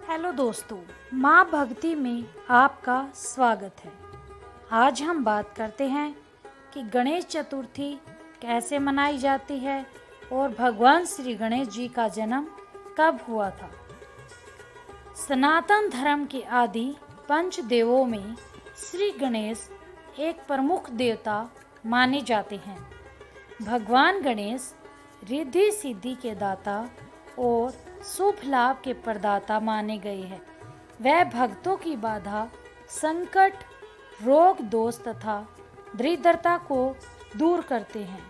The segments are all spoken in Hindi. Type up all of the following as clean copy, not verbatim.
हेलो दोस्तों, माँ भक्ति में आपका स्वागत है। आज हम बात करते हैं कि गणेश चतुर्थी कैसे मनाई जाती है और भगवान श्री गणेश जी का जन्म कब हुआ था। सनातन धर्म के आदि पंच देवों में श्री गणेश एक प्रमुख देवता माने जाते हैं। भगवान गणेश रिद्धि सिद्धि के दाता और शुभ लाभ के प्रदाता माने गए हैं। वह भक्तों की बाधा, संकट, रोग, दोष तथा दरिद्रता को दूर करते हैं।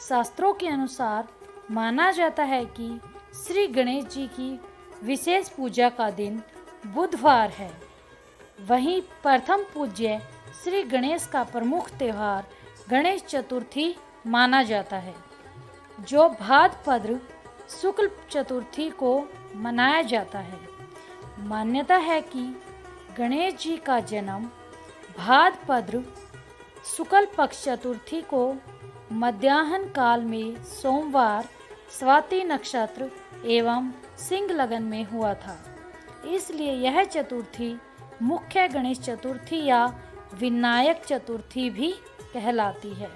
शास्त्रों के अनुसार माना जाता है कि श्री गणेश जी की विशेष पूजा का दिन बुधवार है। वहीं प्रथम पूज्य श्री गणेश का प्रमुख त्यौहार गणेश चतुर्थी माना जाता है, जो भाद्रपद शुक्ल चतुर्थी को मनाया जाता है। मान्यता है कि गणेश जी का जन्म भाद्रपद शुक्ल पक्ष चतुर्थी को मध्याह्न काल में सोमवार स्वाति नक्षत्र एवं सिंह लगन में हुआ था। इसलिए यह चतुर्थी मुख्य गणेश चतुर्थी या विनायक चतुर्थी भी कहलाती है।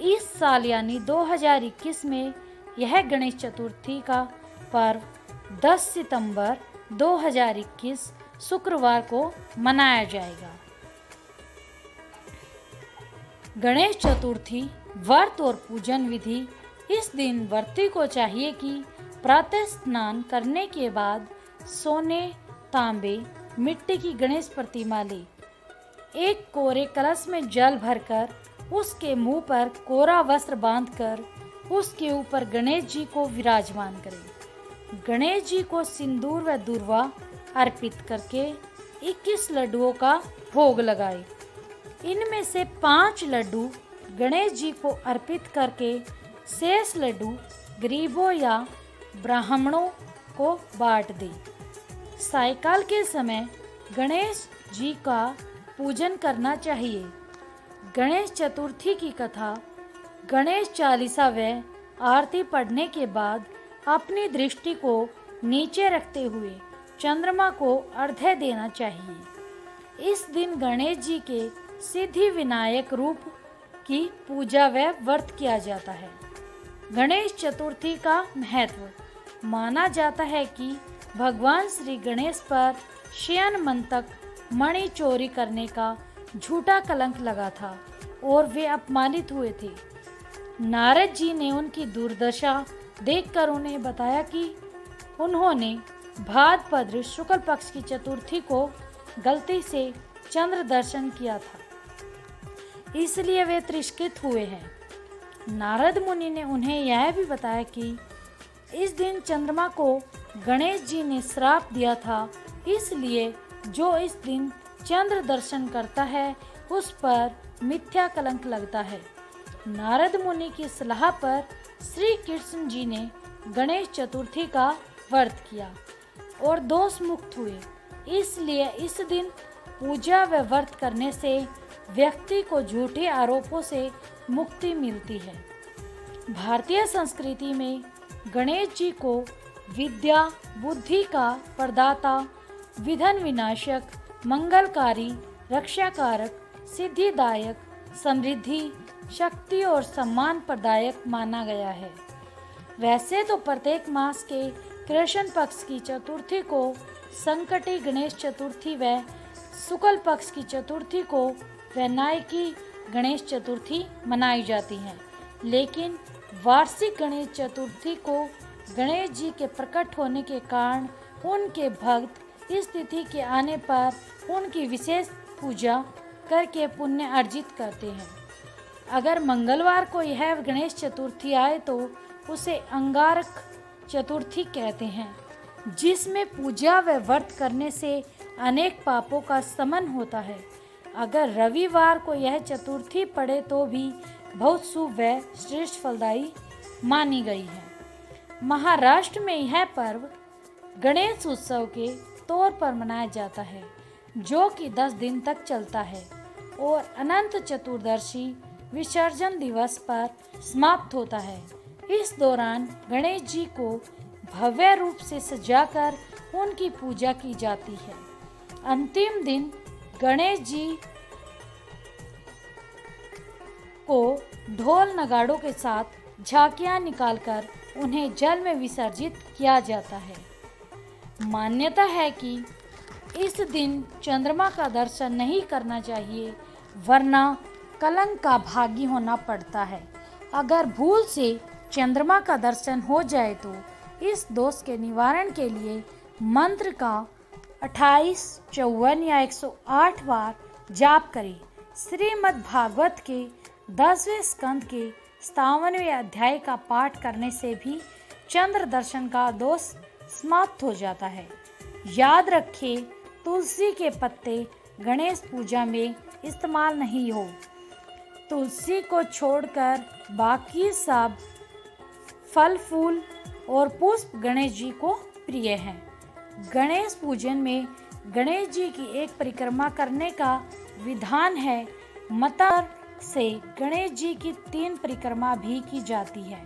इस साल यानी 2021 में यह गणेश चतुर्थी का पर्व 10 सितंबर 2021 शुक्रवार को मनाया जाएगा। गणेश चतुर्थी व्रत और पूजन विधि। इस दिन व्रती को चाहिए कि प्रातः स्नान करने के बाद सोने, तांबे, मिट्टी की गणेश प्रतिमा ले, एक कोरे कलश में जल भरकर उसके मुंह पर कोरा वस्त्र बांधकर उसके ऊपर गणेश जी को विराजमान करें। गणेश जी को सिंदूर व दूर्वा अर्पित करके 21 लड्डुओं का भोग लगाए। इनमें से 5 लड्डू गणेश जी को अर्पित करके शेष लड्डू गरीबों या ब्राह्मणों को बांट दे। सायंकाल के समय गणेश जी का पूजन करना चाहिए। गणेश चतुर्थी की कथा। गणेश चालीसा व आरती पढ़ने के बाद अपनी दृष्टि को नीचे रखते हुए चंद्रमा को अर्घ्य देना चाहिए। इस दिन गणेश जी के सिद्धि विनायक रूप की पूजा व व्रत किया जाता है। गणेश चतुर्थी का महत्व। माना जाता है कि भगवान श्री गणेश पर शयन मंतक मणि चोरी करने का झूठा कलंक लगा था और वे अपमानित हुए थे। नारद जी ने उनकी दुर्दशा देखकर उन्हें बताया कि उन्होंने भाद्रपद शुक्ल पक्ष की चतुर्थी को गलती से चंद्र दर्शन किया था, इसलिए वे तिरस्कृत हुए हैं। नारद मुनि ने उन्हें यह भी बताया कि इस दिन चंद्रमा को गणेश जी ने श्राप दिया था, इसलिए जो इस दिन चंद्र दर्शन करता है उस पर मिथ्या कलंक लगता है। नारद मुनि की सलाह पर श्री कृष्ण जी ने गणेश चतुर्थी का व्रत किया और दोष मुक्त हुए। इसलिए इस दिन पूजा व व्रत करने से व्यक्ति को झूठे आरोपों से मुक्ति मिलती है। भारतीय संस्कृति में गणेश जी को विद्या बुद्धि का प्रदाता, विघ्न विनाशक, मंगलकारी, रक्षाकारक, सिद्धिदायक, समृद्धि, शक्ति और सम्मान प्रदायक माना गया है। वैसे तो प्रत्येक मास के कृष्ण पक्ष की चतुर्थी को संकटी गणेश चतुर्थी व शुक्ल पक्ष की चतुर्थी को वैनायकी गणेश चतुर्थी मनाई जाती है, लेकिन वार्षिक गणेश चतुर्थी को गणेश जी के प्रकट होने के कारण उनके भक्त इस तिथि के आने पर उनकी विशेष पूजा करके पुण्य अर्जित करते हैं। अगर मंगलवार को यह गणेश चतुर्थी आए तो उसे अंगारक चतुर्थी कहते हैं, जिसमें पूजा व व्रत करने से अनेक पापों का शमन होता है। अगर रविवार को यह चतुर्थी पड़े तो भी बहुत शुभ व श्रेष्ठ फलदायी मानी गई है। महाराष्ट्र में यह पर्व गणेश उत्सव के तौर पर मनाया जाता है, जो कि 10 दिन तक चलता है और अनंत चतुर्दशी विसर्जन दिवस पर समाप्त होता है। इस दौरान गणेश जी को भव्य रूप से सजाकर उनकी पूजा की जाती है। अंतिम दिन गणेश जी को ढोल नगाड़ों के साथ झांकियां निकालकर उन्हें जल में विसर्जित किया जाता है। मान्यता है कि इस दिन चंद्रमा का दर्शन नहीं करना चाहिए, वरना कलंक का भागी होना पड़ता है। अगर भूल से चंद्रमा का दर्शन हो जाए तो इस दोष के निवारण के लिए मंत्र का 28, 54 या 108 बार जाप करें। श्रीमद् भागवत के 10वें स्कंद के 57वें अध्याय का पाठ करने से भी चंद्र दर्शन का दोष समाप्त हो जाता है। याद रखें, तुलसी के पत्ते गणेश पूजा में इस्तेमाल नहीं हो। तुलसी को छोड़कर बाकी सब फल, फूल और पुष्प गणेश जी को प्रिय हैं। गणेश पूजन में गणेश जी की एक परिक्रमा करने का विधान है। मतर से गणेश जी की 3 परिक्रमा भी की जाती है।